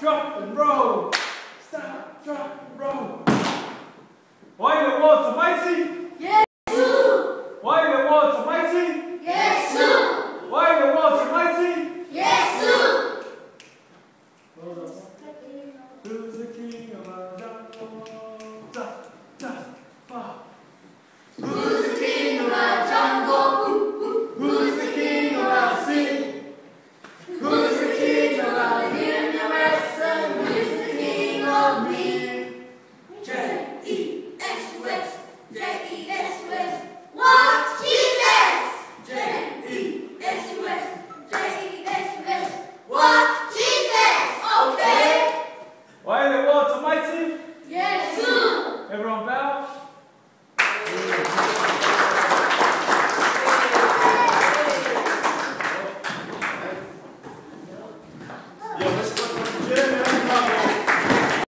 drop, and roll. Stop, drop, and roll. Why the world's almighty? Yes. Why the world's almighty? Yes. Why the world's almighty? Yes. Who's the king of our jungle? Da, da, fa. Who's the king of our jungle? Who's the king of our sea? Who's the king of our universe? And who's the king of me? J-E-S-U-S, J-E-S-U-S. What? Jesus! J-E-S-U-S, J-E-S-U-S. What? Jesus! Okay. Why the world's almighty? Yes. Everyone bow. Yo,